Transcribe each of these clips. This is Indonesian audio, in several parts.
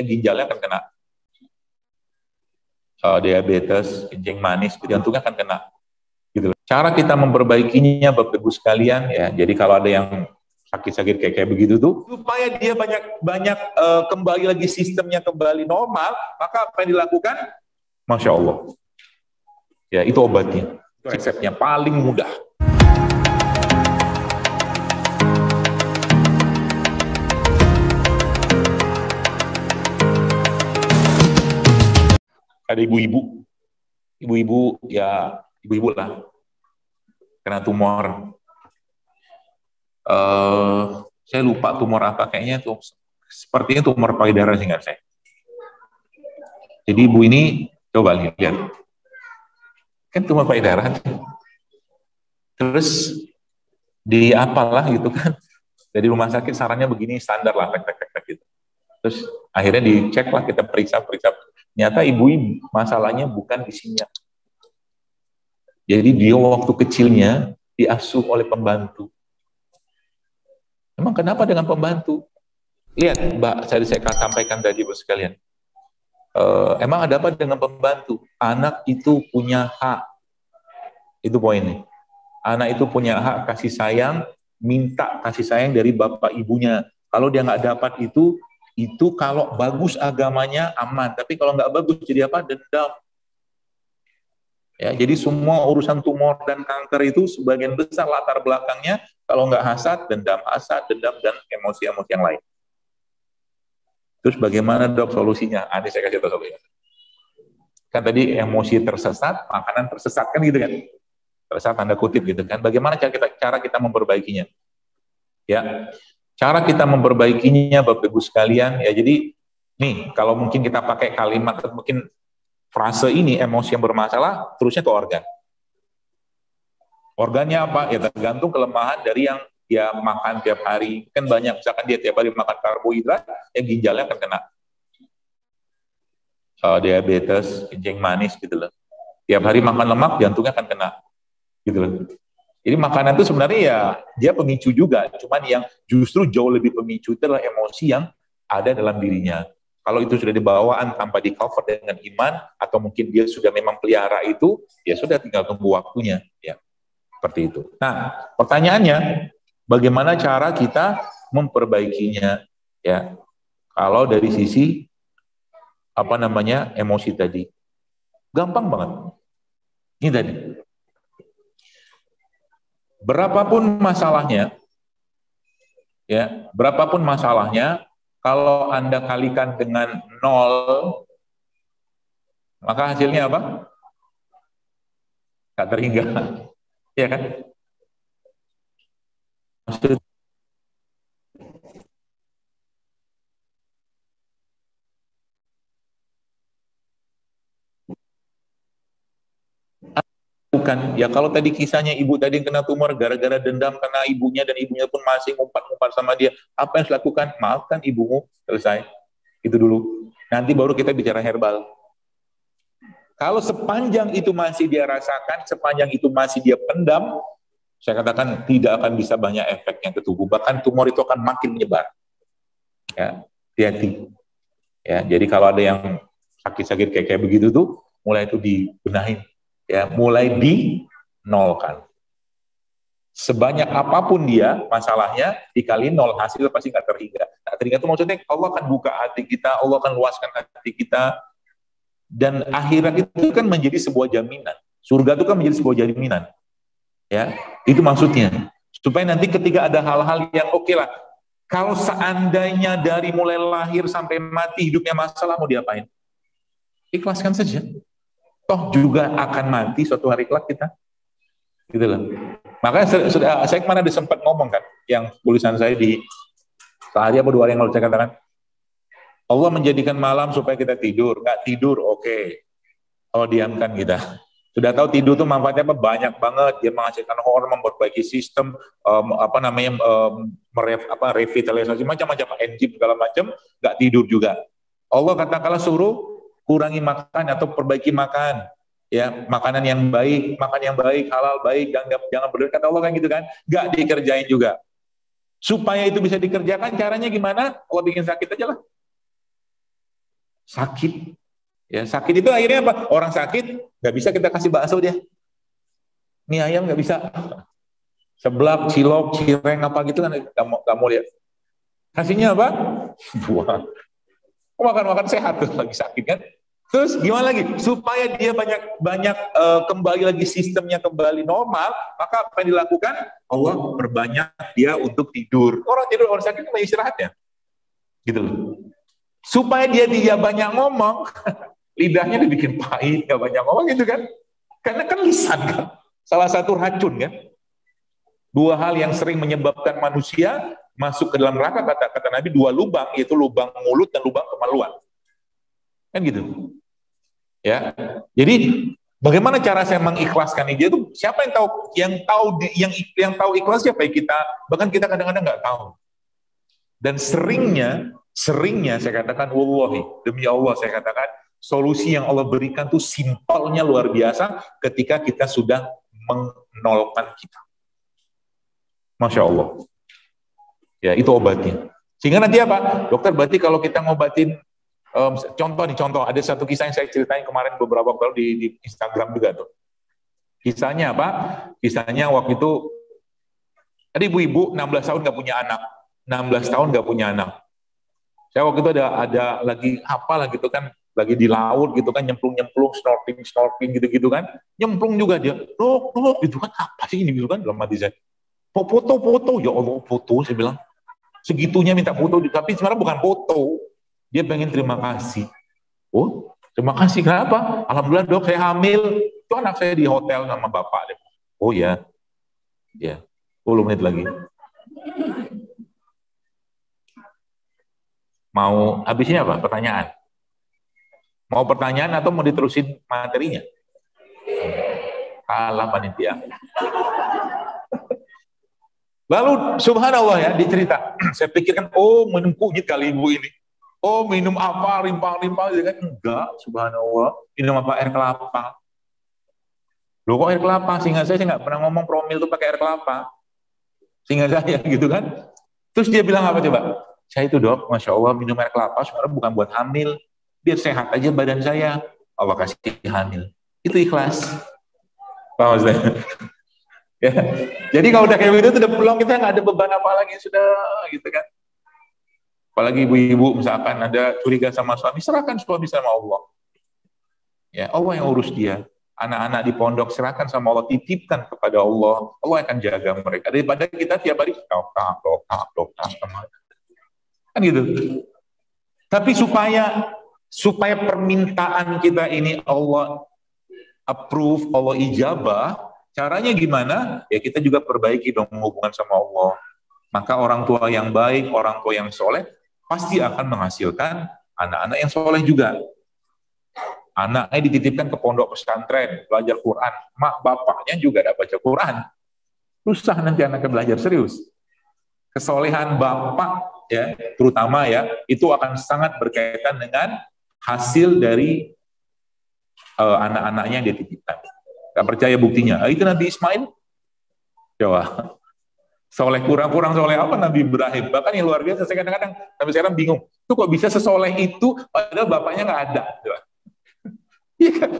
ginjalnya akan kena diabetes, kencing manis, jantungnya akan kena. Gitu. Cara kita memperbaikinya, Bapak Ibu sekalian, ya. Jadi kalau ada yang sakit-sakit kayak begitu tuh, supaya dia banyak kembali lagi sistemnya kembali normal, maka apa yang dilakukan? Masya Allah. Ya, itu obatnya. Itu resepnya paling mudah. Ada ibu-ibu ya, ibu-ibu lah, kena tumor. Saya lupa tumor apa, kayaknya tuh sepertinya tumor payudara sih, nggak saya. Jadi ibu ini coba lihat, kan tumor payudara, terus di apalah gitu kan, dari rumah sakit sarannya begini, standar lah, gitu. Terus akhirnya dicek lah, kita periksa. Ternyata ibu masalahnya bukan di sini. Jadi dia waktu kecilnya diasuh oleh pembantu. Emang kenapa dengan pembantu? Lihat, Mbak, saya sampaikan tadi, Bos sekalian. Emang ada apa dengan pembantu? Anak itu punya hak. Itu poinnya. Anak itu punya hak kasih sayang, minta kasih sayang dari bapak ibunya. Kalau dia nggak dapat itu kalau bagus agamanya aman. Tapi kalau nggak bagus jadi apa? Dendam. Ya, jadi semua urusan tumor dan kanker itu sebagian besar latar belakangnya kalau nggak hasad, dendam, dan emosi-emosi yang lain. Terus bagaimana, Dok, solusinya? Ini saya kasih tahu solusinya. Kan tadi emosi tersesat, makanan tersesat, kan gitu kan? Tersesat tanda kutip gitu kan? Bagaimana cara kita memperbaikinya? Ya, cara kita memperbaikinya, Bapak Ibu sekalian, ya jadi nih kalau mungkin kita pakai kalimat atau mungkin frase ini, emosi yang bermasalah, terusnya ke organ. Organnya apa? Ya tergantung kelemahan dari yang dia makan tiap hari. Kan banyak, misalkan dia tiap hari makan karbohidrat, ya ginjalnya akan kena diabetes, kencing manis gitu loh. Tiap hari makan lemak, jantungnya akan kena gitu loh. Jadi makanan itu sebenarnya ya dia pemicu juga, cuman yang justru jauh lebih pemicu itu adalah emosi yang ada dalam dirinya. Kalau itu sudah dibawaan tanpa di cover dengan iman, atau mungkin dia sudah memang pelihara itu, ya sudah tinggal tunggu waktunya, ya seperti itu. Nah, pertanyaannya, bagaimana cara kita memperbaikinya? Ya, kalau dari sisi emosi tadi, gampang banget. Ini tadi. Berapapun masalahnya, kalau Anda kalikan dengan 0, maka hasilnya apa? Tak terhingga. Ya kan? Maksud bukan, ya kalau tadi kisahnya ibu tadi yang kena tumor gara-gara dendam karena ibunya, dan ibunya pun masih ngumpat-ngumpat sama dia, apa yang harus lakukan? Maafkan ibumu, selesai. Itu dulu. Nanti baru kita bicara herbal. Kalau sepanjang itu masih dia rasakan, sepanjang itu masih dia pendam, saya katakan tidak akan bisa banyak efeknya ke tubuh. Bahkan tumor itu akan makin menyebar. Ya, hati-hati. Ya, jadi kalau ada yang sakit-sakit kayak begitu tuh, mulai itu dibenahin. Ya, mulai dinolkan. Sebanyak apapun dia masalahnya, dikali 0, hasil pasti nggak terhingga. Nah, terhingga itu maksudnya Allah akan buka hati kita, Allah akan luaskan hati kita, dan akhirat itu kan menjadi sebuah jaminan. Surga itu kan menjadi sebuah jaminan. Ya, itu maksudnya. Supaya nanti ketika ada hal-hal yang oke lah, kalau seandainya dari mulai lahir sampai mati hidupnya masalah, mau diapain? Ikhlaskan saja. Toh juga akan mati suatu hari kelak kita. Gitu loh. Makanya saya kemana sempat ngomong kan, yang tulisan saya di sehari apa 2 hari yang lalu, saya katakan, Allah menjadikan malam supaya kita tidur. Nggak tidur, oke. Oh, diamkan kita. Sudah tahu tidur itu manfaatnya apa? Banyak banget. Dia menghasilkan hormon, memperbaiki sistem, revitalisasi macam-macam, enzim segala macam. Nggak tidur juga. Allah katakanlah suruh kurangi makan atau perbaiki makan. Ya, makanan yang baik, halal, baik, jangan berlebihan. Kata Allah kan gitu kan? Nggak dikerjain juga. Supaya itu bisa dikerjakan, caranya gimana? Allah bikin sakit aja lah. sakit. Ya, sakit itu akhirnya apa? Orang sakit nggak bisa kita kasih bakso dia. Mie ayam nggak bisa. Seblak, cilok, cireng apa gitu kan nggak mau lihat. Kasihnya apa? Buah. Makan-makan sehat tuh lagi sakit kan. Terus gimana lagi? Supaya dia banyak kembali lagi sistemnya kembali normal, maka apa yang dilakukan? Allah perbanyak dia untuk tidur. Orang tidur, orang sakit itu istirahat ya. Gitu loh. Supaya dia banyak ngomong, lidahnya dibikin pahit, gak banyak ngomong gitu kan. Karena kan lisan kan. Salah satu racun kan. Dua hal yang sering menyebabkan manusia masuk ke dalam neraka, kata Nabi, dua lubang, yaitu lubang mulut dan lubang kemaluan. Kan gitu. Ya. Jadi bagaimana cara saya mengikhlaskan dia itu? Siapa yang tahu ikhlas siapa ya kita? Bahkan kita kadang-kadang nggak tahu. Dan seringnya saya katakan, wallahi, demi Allah saya katakan, solusi yang Allah berikan tuh simpelnya luar biasa ketika kita sudah menolkan kita. Masya Allah. Ya, itu obatnya. Sehingga nanti apa? Dokter, berarti kalau kita ngobatin, contoh, ada satu kisah yang saya ceritain kemarin beberapa waktu di Instagram juga tuh. Kisahnya apa? Kisahnya waktu itu, ada ibu-ibu 16 tahun nggak punya anak. 16 tahun nggak punya anak. Saya waktu itu ada lagi apa gitu kan, lagi di laut gitu kan, nyemplung, snorkeling gitu kan. Nyemplung juga dia. Dok, gitu kan, apa sih ini gitu kan, dalam hati saya. Foto, ya Allah, foto, saya bilang. Segitunya minta foto, tapi sebenarnya bukan foto. Dia pengen terima kasih. Oh, terima kasih, kenapa? Alhamdulillah dok, saya hamil. Itu anak saya di hotel sama bapak. Oh ya, 10 menit lagi. Mau habisnya apa? Pertanyaan? Mau pertanyaan atau mau diterusin materinya? Kalah panitia. Lalu subhanallah ya, dicerita. Saya pikirkan, oh minum kunyit kali ibu ini. Oh minum apa, rimpang-rimpang. Kan enggak, subhanallah. Minum apa? Air kelapa. Loh kok air kelapa? Sehingga saya nggak pernah ngomong promil itu pakai air kelapa. Sehingga saya gitu kan. Terus dia bilang apa coba? Saya itu dok, Masya Allah minum air kelapa sebenarnya bukan buat hamil. Biar sehat aja badan saya. Allah kasih hamil. Itu ikhlas. Paham saya? Ya. Jadi kalau udah kayak begitu, udah pulang kita nggak ada beban apa lagi, sudah gitu kan. Apalagi ibu-ibu misalkan ada curiga sama suami, serahkan suami sama Allah. Ya, Allah yang urus dia. Anak-anak di pondok serahkan sama Allah, titipkan kepada Allah. Allah akan jaga mereka. Daripada kita tiap hari dokter. Kan gitu. Tapi supaya permintaan kita ini Allah approve, Allah ijabah, caranya gimana? Ya kita juga perbaiki dong hubungan sama Allah. Maka orang tua yang baik, orang tua yang soleh, pasti akan menghasilkan anak-anak yang soleh juga. Anaknya dititipkan ke pondok pesantren, belajar Quran. Mak bapaknya juga ada baca Quran. Susah nanti anaknya belajar serius. Kesolehan bapak, ya, terutama ya, itu akan sangat berkaitan dengan hasil dari anak-anaknya yang dititipkan. Gak percaya buktinya. Itu Nabi Ismail. Coba. Soleh kurang soleh apa Nabi Ibrahim? Bahkan yang luar biasa, saya kadang-kadang sampai sekarang bingung. Itu kok bisa sesoleh itu padahal bapaknya nggak ada. Iya kan?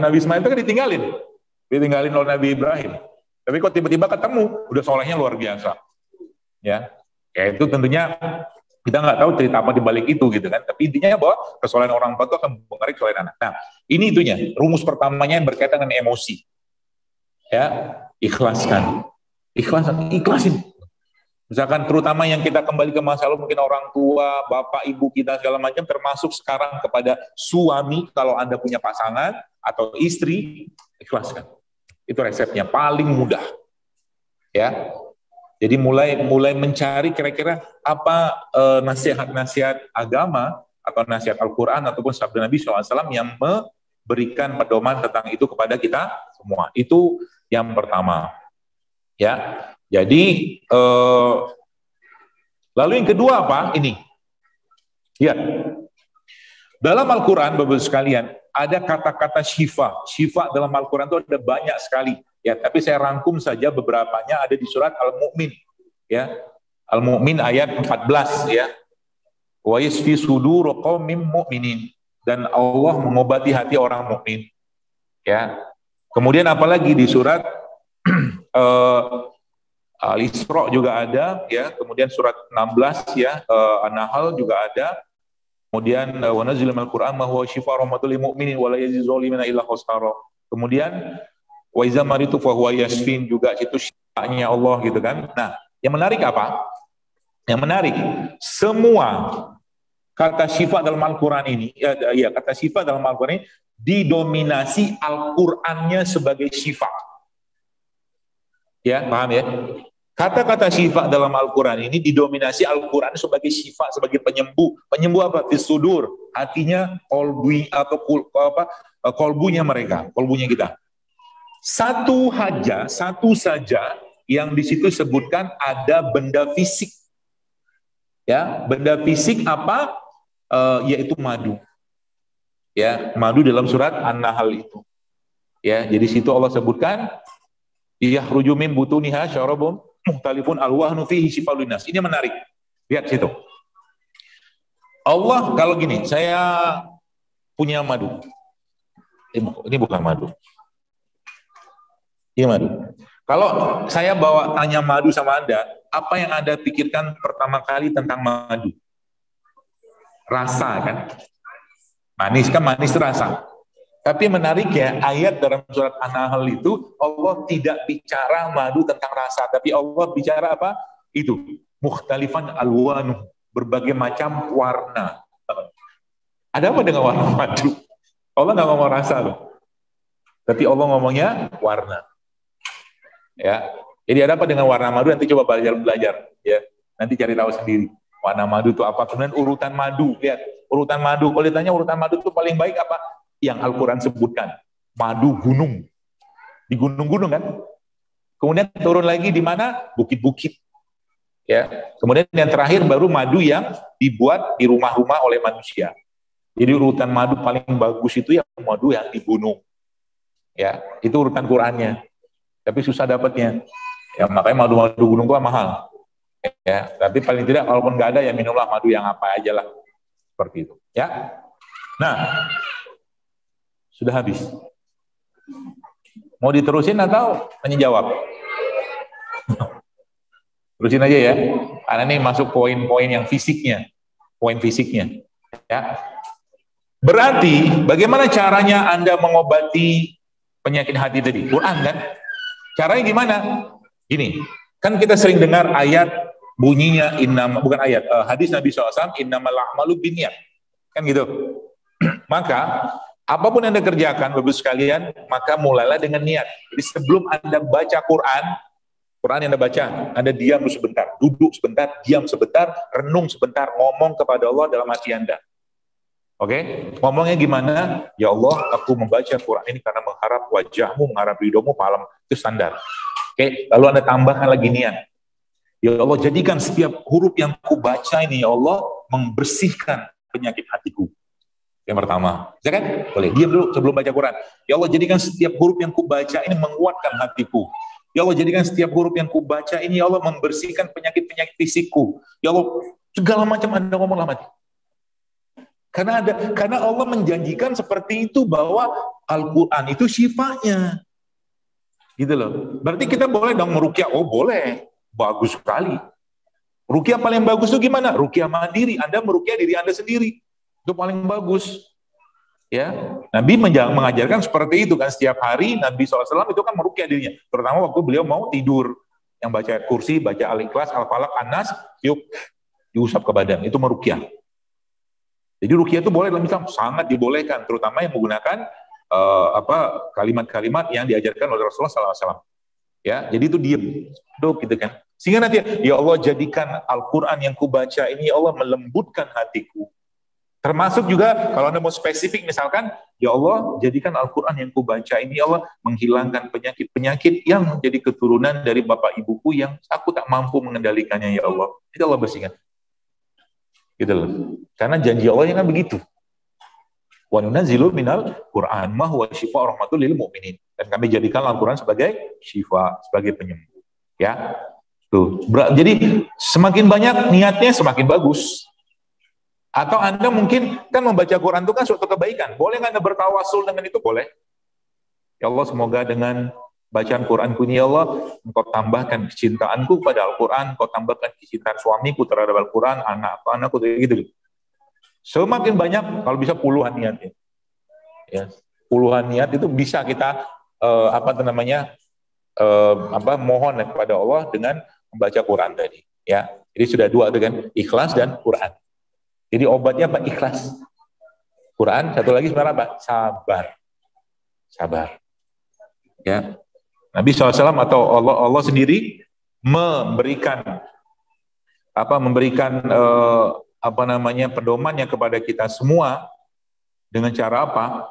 Nabi Ismail itu kan ditinggalin oleh Nabi Ibrahim. Tapi kok tiba-tiba ketemu, udah solehnya luar biasa. Ya itu tentunya kita nggak tahu cerita apa di balik itu gitu kan. Tapi intinya bahwa kesolehan orang tua itu akan mempengaruhi kesolehan anak. Nah, ini itunya. Rumus pertamanya yang berkaitan dengan emosi. Ya, ikhlasin. Misalkan terutama yang kita kembali ke masa lalu, mungkin orang tua, bapak, ibu kita segala macam, termasuk sekarang kepada suami, kalau Anda punya pasangan atau istri, ikhlaskan. Itu resepnya paling mudah. Ya. Jadi mulai mencari kira-kira apa nasihat-nasihat agama atau nasihat Al-Quran ataupun sabda Nabi SAW yang memberikan pedoman tentang itu kepada kita semua. Itu yang pertama. Ya, jadi lalu yang kedua apa? Ini. Ya. Dalam Al-Quran, Bapak-Ibu sekalian, ada kata-kata syifa. Syifa dalam Al-Quran itu ada banyak sekali. Ya, tapi saya rangkum saja beberapanya ada di surat Al-Mu'min. Ya. Al-Mu'min ayat 14 ya. Wa yasfi sudur qaumin mu'minin, dan Allah mengobati hati orang mukmin. Ya. Kemudian apalagi di surat Al-Isra juga ada, ya. Kemudian surat 16 ya, An-Nahl juga ada. Kemudian wa nazzala minal Qur'an ma huwa syifaa'un rahmatul lil mu'minin wa la yazidul zalimina illa khasara. Kemudian wa iza maritu fa huwa yasfin, juga itu syifaa'nya Allah gitu kan. Nah, yang menarik apa? Yang menarik, semua kata syifa dalam Al-Qur'an ini, kata syifa dalam Al-Qur'an ini didominasi Al-Qur'annya sebagai syifa. Ya, paham ya? Kata-kata syifa dalam Al-Quran ini didominasi Al-Quran sebagai syifa, sebagai penyembuh. Penyembuh apa? Fisudur, hatinya, kolbunya mereka, kolbunya kita. Satu saja yang di situ sebutkan ada benda fisik. Ya, benda fisik apa? Yaitu madu. Ya, madu dalam surat An-Nahl itu. Ya, jadi situ Allah sebutkan yakhruju min butuniha syarabun mukhtalifun alwahnu fihi shifaa'un linnas. Ini menarik. Lihat situ. Allah kalau gini, saya punya madu. Ini bukan madu. Ini madu. Kalau saya tanya madu sama Anda, apa yang Anda pikirkan pertama kali tentang madu? Rasa kan? Manis kan, manis rasa. Tapi menarik ya, ayat dalam surat An-Nahl itu Allah tidak bicara madu tentang rasa, tapi Allah bicara apa? Itu mukhtalifan alwanu, berbagai macam warna. Ada apa dengan warna madu? Allah nggak ngomong rasa loh, tapi Allah ngomongnya warna. Ya, jadi ada apa dengan warna madu? Nanti coba belajar, ya. Nanti cari tahu sendiri warna madu itu apa. Kemudian urutan madu, lihat urutan madu. Kalau ditanya urutan madu itu paling baik apa? Yang Al-Quran sebutkan, madu gunung, di gunung-gunung kan. Kemudian turun lagi di mana? Bukit-bukit. Ya. Kemudian yang terakhir baru madu yang dibuat di rumah-rumah oleh manusia. Jadi urutan madu paling bagus itu yang madu yang di gunung. Ya, itu urutan Qurannya. Tapi susah dapatnya. Ya, makanya madu-madu gunung itu mahal. Ya, tapi paling tidak kalaupun nggak ada ya minumlah madu yang apa aja lah. Seperti itu. Ya. Nah, sudah habis. Mau diterusin atau hanya jawab? Terusin aja ya. Karena ini masuk poin-poin yang fisiknya. Poin fisiknya. Ya. Berarti bagaimana caranya Anda mengobati penyakit hati tadi? Quran kan? Caranya gimana? Gini. Kan kita sering dengar ayat bunyinya bukan ayat, hadis Nabi SAW, innamal a'malu binniyat. Kan gitu. Maka apapun yang Anda kerjakan, Bapak sekalian, maka mulailah dengan niat. Jadi sebelum Anda baca Quran yang Anda baca, Anda diam sebentar, duduk sebentar, diam sebentar, renung sebentar, ngomong kepada Allah dalam hati Anda. Oke? Ngomongnya gimana? Ya Allah, aku membaca Quran ini karena mengharap wajahmu, mengharap ridhomu, malam. Itu standar. Oke? Lalu Anda tambahkan lagi niat. Ya Allah, jadikan setiap huruf yang ku baca ini, ya Allah, membersihkan penyakit hatiku. Yang pertama, bisa kan? Boleh, diam dulu sebelum baca Quran. Ya Allah, jadikan setiap huruf yang kubaca ini menguatkan hatiku. Ya Allah, jadikan setiap huruf yang kubaca ini, ya Allah, membersihkan penyakit-penyakit fisikku. Ya Allah, segala macam Anda ngomong mati. Karena Allah menjanjikan seperti itu bahwa Al-Quran itu syifanya. Gitu loh. Berarti kita boleh dong meruqyah. Oh boleh, bagus sekali. Ruqyah paling bagus itu gimana? Ruqyah mandiri. Anda meruqyah diri Anda sendiri. Itu paling bagus. Ya, Nabi mengajarkan seperti itu kan, setiap hari Nabi SAW itu kan meruqyah dirinya, terutama waktu beliau mau tidur, yang baca kursi, baca Al-Ikhlas, Al-Falaq, An-Nas, yuk diusap ke badan, itu meruqyah. Jadi ruqyah itu boleh dalam Islam, sangat dibolehkan, terutama yang menggunakan kalimat-kalimat yang diajarkan oleh Rasulullah SAW. Ya, jadi itu diem, gitu kan. Sehingga nanti, ya Allah jadikan Al-Quran yang kubaca ini, ya Allah melembutkan hatiku. Termasuk juga kalau Anda mau spesifik misalkan, ya Allah jadikan Al-Quran yang kubaca ini, ya Allah menghilangkan penyakit-penyakit yang menjadi keturunan dari bapak ibuku yang aku tak mampu mengendalikannya, ya Allah. Itu Allah bersihkan. Gitu loh. Karena janji Allah kan begitu. Wa nunazzilu minal Qur'an ma huwa syifaa'un rahmatul lil mu'minin. Dan kami jadikan Al-Quran sebagai syifa, sebagai penyembuh. Ya. Tuh. Jadi semakin banyak niatnya semakin bagus. Atau Anda mungkin kan membaca Quran itu kan suatu kebaikan. Boleh nggak Anda bertawasul dengan itu? Boleh. Ya Allah, semoga dengan bacaan Quranku ini, ya Allah, Engkau tambahkan kecintaanku pada Al-Quran, Engkau tambahkan kecintaan suamiku terhadap Al-Quran, anakku, gitu. Semakin banyak, kalau bisa puluhan niat. Ya. Puluhan niat itu bisa kita mohon kepada Allah dengan membaca Quran tadi. Ya, jadi sudah dua dengan ikhlas dan Quran. Jadi obatnya apa? Ikhlas. Quran, satu lagi sebenarnya apa? Sabar. Ya. Nabi SAW atau Allah sendiri memberikan pedomannya kepada kita semua dengan cara apa?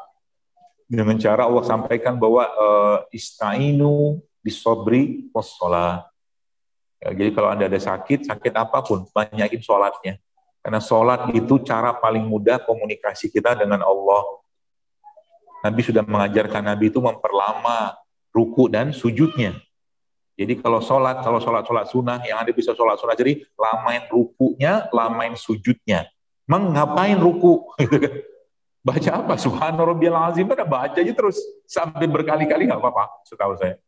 Dengan cara Allah sampaikan bahwa istainu bisobri wassalah. Ya, jadi kalau Anda ada sakit apapun, banyakin sholatnya. Karena sholat itu cara paling mudah komunikasi kita dengan Allah. Nabi sudah mengajarkan Nabi itu memperlama ruku dan sujudnya. Jadi kalau sholat sunnah, yang Anda bisa sholat sunnah, jadi lamain rukunya, lamain sujudnya. Mengapain ruku? Baca apa? Subhanarabbiyal azim, pada baca aja terus sampai berkali-kali, nggak apa-apa, setahu saya.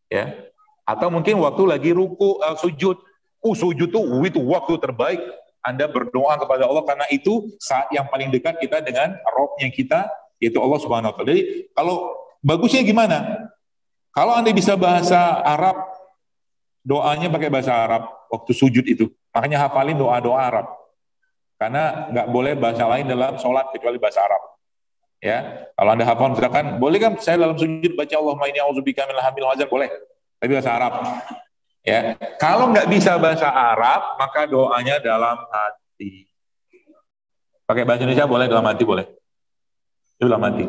Ya. Atau mungkin waktu lagi ruku, sujud. Sujud tuh itu waktu terbaik Anda berdoa kepada Allah, karena itu saat yang paling dekat kita dengan Rabb-nya kita, yaitu Allah Subhanahu wa taala. Jadi kalau bagusnya gimana? Kalau Anda bisa bahasa Arab, doanya pakai bahasa Arab waktu sujud itu. Makanya hafalin doa-doa Arab. Karena nggak boleh bahasa lain dalam sholat kecuali bahasa Arab. Ya, kalau Anda hafal misalkan, boleh kan saya dalam sujud baca Allahumma inni a'udzubika minal hamil wazan, boleh. Tapi bahasa Arab. Ya, kalau nggak bisa bahasa Arab, maka doanya dalam hati. Pakai bahasa Indonesia boleh, dalam hati boleh. Itu dalam hati.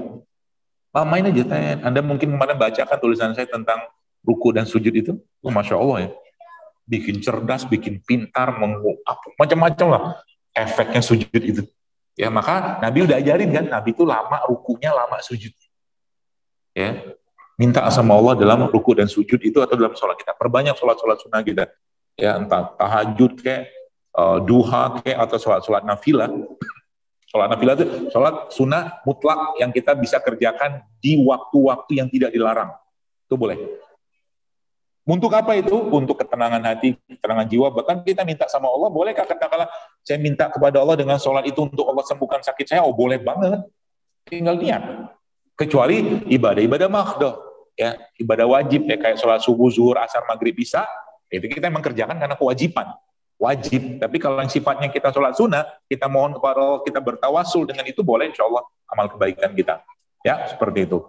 Main aja, Anda mungkin kemarin bacakan tulisan saya tentang ruku dan sujud itu. Masya Allah ya. Bikin cerdas, bikin pintar, macam-macam lah efeknya sujud itu. Ya, maka Nabi udah ajarin kan, Nabi itu lama rukunya, lama sujudnya. Ya. Minta sama Allah dalam ruku dan sujud itu atau dalam sholat kita. Perbanyak sholat-sholat sunnah kita. Ya, entah tahajud kayak duha kayak atau sholat-sholat nafilah. Sholat nafilah itu sholat sunnah mutlak yang kita bisa kerjakan di waktu-waktu yang tidak dilarang. Itu boleh. Untuk apa itu? Untuk ketenangan hati, ketenangan jiwa. Bahkan kita minta sama Allah, bolehkah katakanlah saya minta kepada Allah dengan sholat itu untuk Allah sembuhkan sakit saya? Oh, boleh banget. Tinggal niat. Kecuali ibadah-ibadah maghdah. Ya, ibadah wajib ya, kayak sholat subuh, zuhur, asar, maghrib, isya, itu kita memang kerjakan karena kewajiban, wajib. Tapi kalau yang sifatnya kita sholat sunnah, kita mohon kepada Allah, kita bertawasul dengan itu, boleh insya Allah amal kebaikan kita. Ya, seperti itu.